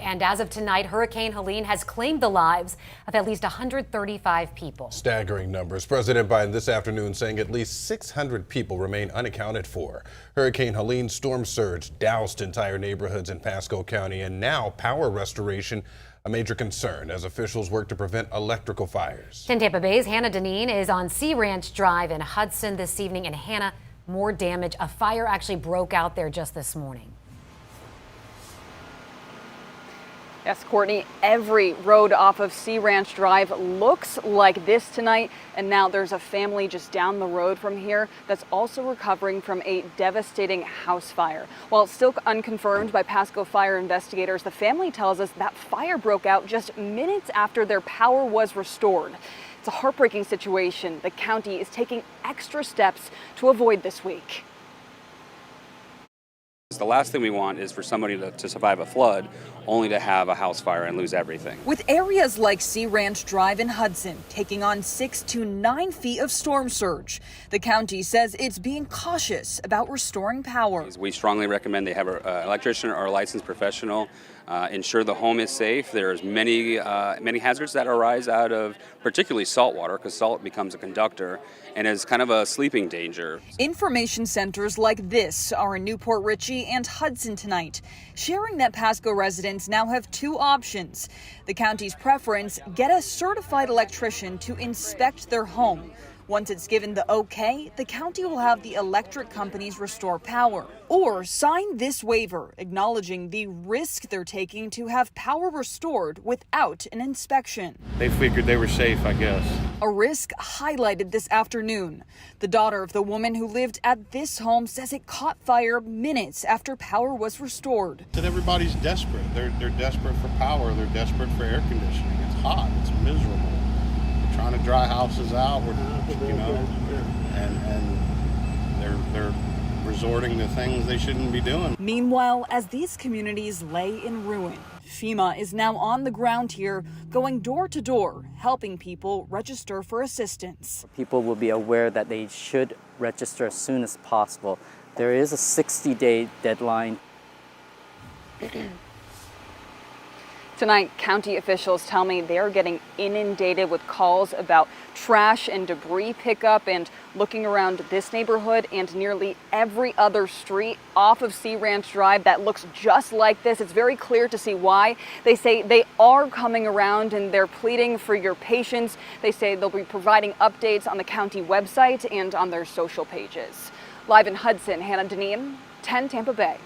And as of tonight, Hurricane Helene has claimed the lives of at least 135 people. Staggering numbers. President Biden this afternoon saying at least 600 people remain unaccounted for. Hurricane Helene's storm surge doused entire neighborhoods in Pasco County, and now power restoration a major concern as officials work to prevent electrical fires. 10 Tampa Bay's Hannah Deneen is on Sea Ranch Drive in Hudson this evening. And Hannah, more damage. A fire actually broke out there just this morning. Yes, Courtney, every road off of Sea Ranch Drive looks like this tonight. And now there's a family just down the road from here that's also recovering from a devastating house fire. While it's still unconfirmed by Pasco fire investigators, the family tells us that fire broke out just minutes after their power was restored. It's a heartbreaking situation. The county is taking extra steps to avoid this week. The last thing we want is for somebody to survive a flood only to have a house fire and lose everything. With areas like Sea Ranch Drive in Hudson taking on 6 to 9 feet of storm surge, the county says it's being cautious about restoring power. We strongly recommend they have an electrician or a licensed professional ensure the home is safe. There's many hazards that arise out of particularly salt water, because salt becomes a conductor and is kind of a sleeping danger. Information centers like this are in Newport Richey and Hudson tonight, sharing that Pasco residents now have 2 options. The county's preference: get a certified electrician to inspect their home. Once it's given the okay, the county will have the electric companies restore power. Or sign this waiver acknowledging the risk they're taking to have power restored without an inspection. They figured they were safe, I guess. A risk highlighted this afternoon. The daughter of the woman who lived at this home says it caught fire minutes after power was restored. That everybody's desperate. They're desperate for power. They're desperate for air conditioning. It's hot. It's miserable. Trying to dry houses out, and they're resorting to things they shouldn't be doing. Meanwhile, as these communities lay in ruin, FEMA is now on the ground here, going door to door, helping people register for assistance. People will be aware that they should register as soon as possible. There is a 60-day deadline. Tonight, county officials tell me they're getting inundated with calls about trash and debris pickup, and looking around this neighborhood and nearly every other street off of Sea Ranch Drive that looks just like this. It's very clear to see why. They say they are coming around and they're pleading for your patience. They say they'll be providing updates on the county website and on their social pages. Live in Hudson, Hannah Deneen, 10 Tampa Bay.